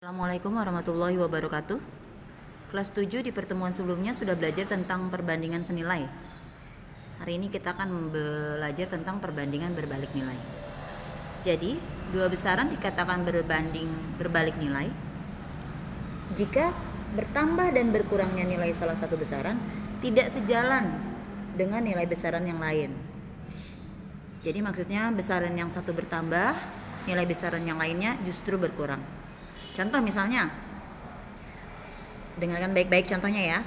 Assalamualaikum warahmatullahi wabarakatuh. Kelas 7 di pertemuan sebelumnya sudah belajar tentang perbandingan senilai. Hari ini kita akan belajar tentang perbandingan berbalik nilai. Jadi, dua besaran dikatakan berbalik nilai jika bertambah dan berkurangnya nilai salah satu besaran tidak sejalan dengan nilai besaran yang lain. Jadi maksudnya besaran yang satu bertambah, nilai besaran yang lainnya justru berkurang. Contoh misalnya, dengarkan baik-baik contohnya ya.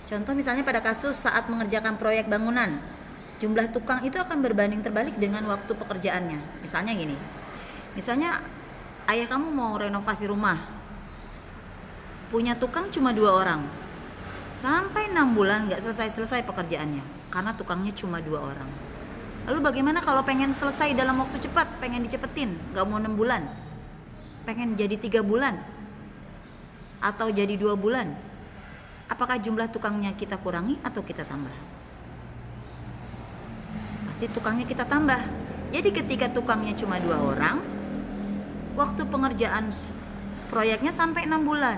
Contoh misalnya pada kasus saat mengerjakan proyek bangunan, jumlah tukang itu akan berbanding terbalik dengan waktu pekerjaannya. Misalnya gini, misalnya ayah kamu mau renovasi rumah, punya tukang cuma 2 orang, sampai 6 bulan gak selesai-selesai pekerjaannya, karena tukangnya cuma 2 orang. Lalu bagaimana kalau pengen selesai dalam waktu cepat, pengen dicepetin, gak mau 6 bulan, pengen jadi 3 bulan atau jadi 2 bulan, apakah jumlah tukangnya kita kurangi atau kita tambah? Pasti tukangnya kita tambah. Jadi ketika tukangnya cuma 2 orang, waktu pengerjaan proyeknya sampai 6 bulan.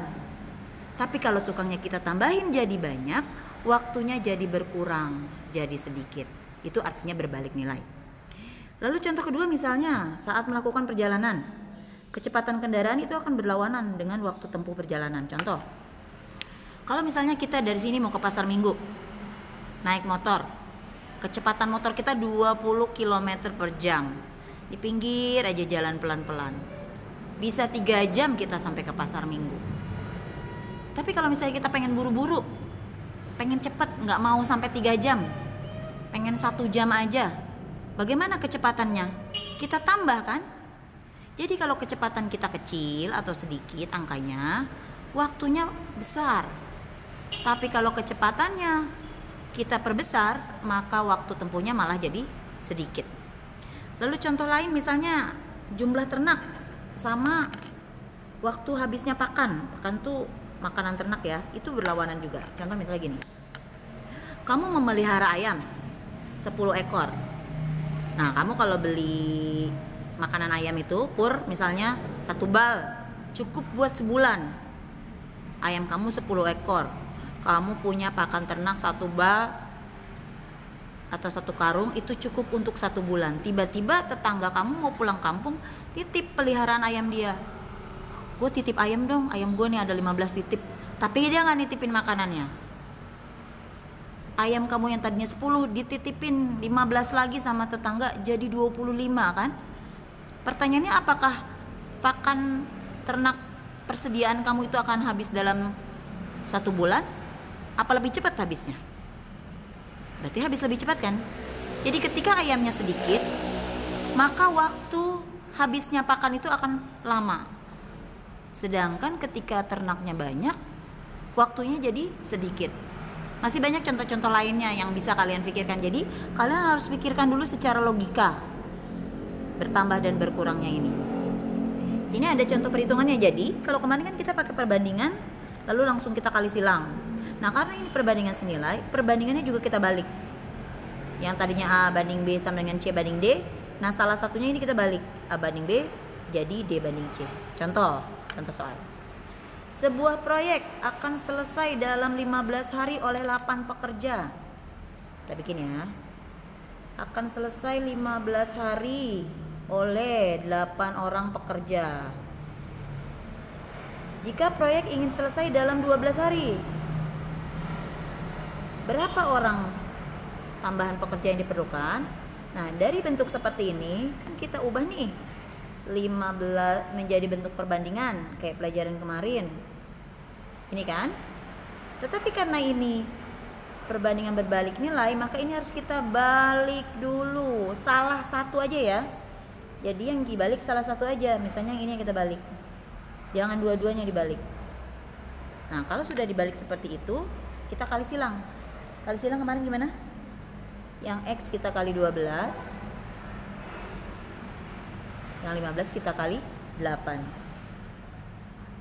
Tapi kalau tukangnya kita tambahin jadi banyak, waktunya jadi berkurang, jadi sedikit. Itu artinya berbalik nilai. Lalu contoh kedua misalnya saat melakukan perjalanan, kecepatan kendaraan itu akan berlawanan dengan waktu tempuh perjalanan. Contoh, kalau misalnya kita dari sini mau ke Pasar Minggu, naik motor, kecepatan motor kita 20 km per jam, di pinggir aja jalan pelan-pelan, bisa 3 jam kita sampai ke Pasar Minggu. Tapi kalau misalnya kita pengen buru-buru, pengen cepet, gak mau sampai 3 jam, pengen 1 jam aja, bagaimana kecepatannya? Kita tambah kan? Jadi kalau kecepatan kita kecil atau sedikit angkanya, waktunya besar. Tapi kalau kecepatannya kita perbesar, maka waktu tempuhnya malah jadi sedikit. Lalu contoh lain misalnya jumlah ternak sama waktu habisnya pakan. Pakan tuh makanan ternak ya, itu berlawanan juga. Contoh misalnya gini, kamu memelihara ayam 10 ekor. Nah, kamu kalau beli makanan ayam itu pur misalnya 1 bal cukup buat sebulan. Ayam kamu 10 ekor, kamu punya pakan ternak 1 bal atau 1 karung, itu cukup untuk 1 bulan. Tiba-tiba tetangga kamu mau pulang kampung, titip peliharaan ayam dia. Gue titip ayam dong, ayam gue nih ada 15 titip. Tapi dia gak nitipin makanannya. Ayam kamu yang tadinya 10 dititipin 15 lagi sama tetangga, jadi 25 kan. Pertanyaannya, apakah pakan ternak persediaan kamu itu akan habis dalam 1 bulan? Apa lebih cepat habisnya? Berarti habis lebih cepat kan? Jadi ketika ayamnya sedikit, maka waktu habisnya pakan itu akan lama. Sedangkan ketika ternaknya banyak, waktunya jadi sedikit. Masih banyak contoh-contoh lainnya yang bisa kalian pikirkan. Jadi kalian harus pikirkan dulu secara logika bertambah dan berkurangnya ini. Sini ada contoh perhitungannya. Jadi kalau kemarin kan kita pakai perbandingan lalu langsung kita kali silang. Nah, karena ini perbandingan senilai, perbandingannya juga kita balik. Yang tadinya A banding B sama dengan C banding D, nah salah satunya ini kita balik, A banding B jadi D banding C. Contoh soal. Sebuah proyek akan selesai dalam 15 hari oleh 8 pekerja. Kita bikin ya. Akan selesai 15 hari oleh 8 orang pekerja. Jika proyek ingin selesai dalam 12 hari, berapa orang tambahan pekerja yang diperlukan? Nah, dari bentuk seperti ini kan kita ubah nih 15 menjadi bentuk perbandingan kayak pelajaran kemarin. Ini kan? Tetapi karena ini perbandingan berbalik nilai, maka ini harus kita balik dulu. Salah satu aja ya. Jadi yang dibalik salah satu aja. Misalnya yang ini yang kita balik. Jangan dua-duanya dibalik. Nah, kalau sudah dibalik seperti itu, kita kali silang. Kali silang kemarin gimana? Yang X kita kali 12. Yang 15 kita kali 8.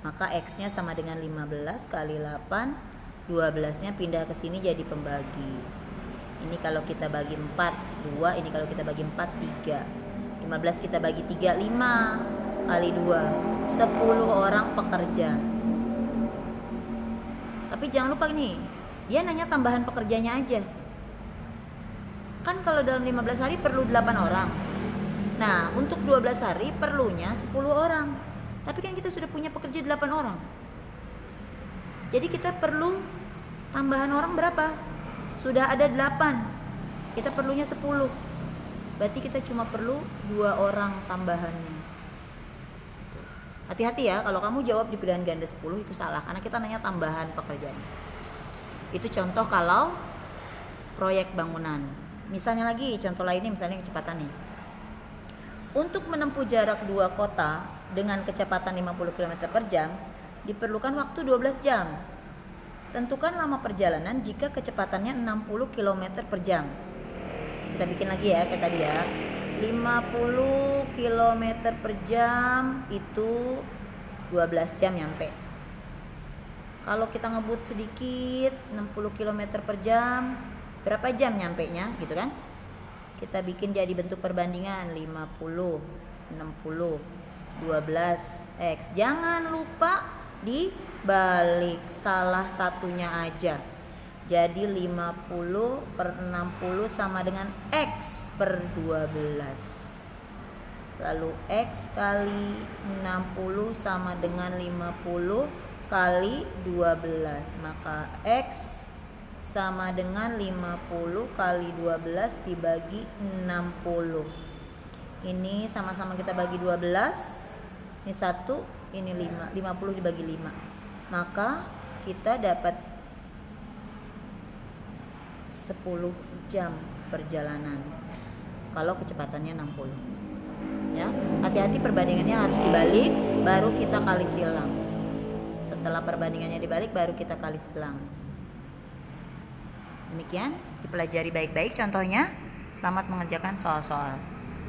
Maka X-nya sama dengan 15 kali 8. 12-nya pindah ke sini jadi pembagi. Ini kalau kita bagi 4, 2. Ini kalau kita bagi 4, 3. 15 kita bagi 3, 5. kali 2, 10 orang pekerja. Tapi jangan lupa ini, dia nanya tambahan pekerjanya aja. Kan kalau dalam 15 hari perlu 8 orang. Nah, untuk 12 hari perlunya 10 orang. Tapi kan kita sudah punya pekerja 8 orang. Jadi kita perlu tambahan orang berapa? Sudah ada 8. Kita perlunya 10. Berarti kita cuma perlu 2 orang tambahannya. Hati-hati ya, kalau kamu jawab di pilihan ganda 10 itu salah, karena kita nanya tambahan pekerjaan. Itu contoh kalau proyek bangunan. Misalnya lagi, contoh lainnya misalnya kecepatannya. Untuk menempuh jarak 2 kota dengan kecepatan 50 km per jam, diperlukan waktu 12 jam. Tentukan lama perjalanan jika kecepatannya 60 km per jam. Kita bikin lagi ya, kayak tadi ya. 50 km per jam itu 12 jam nyampe. Kalau kita ngebut sedikit 60 km per jam, berapa jam nyampe nya gitu kan? Kita bikin jadi bentuk perbandingan 50, 60, 12 X. Jangan lupa dibalik salah satunya aja. Jadi 50 per 60 sama dengan X per 12. Lalu X kali 60 sama dengan 50 kali 12. Maka X sama dengan 50 kali 12 dibagi 60. Ini sama-sama kita bagi 12. Ini 1, ini 5. 50 dibagi 5. Maka kita dapat 10 jam perjalanan kalau kecepatannya 60. Ya, hati-hati perbandingannya harus dibalik, baru kita kali silang. Setelah perbandingannya dibalik, baru kita kali silang. Demikian, dipelajari baik-baik contohnya. Selamat mengerjakan soal-soal.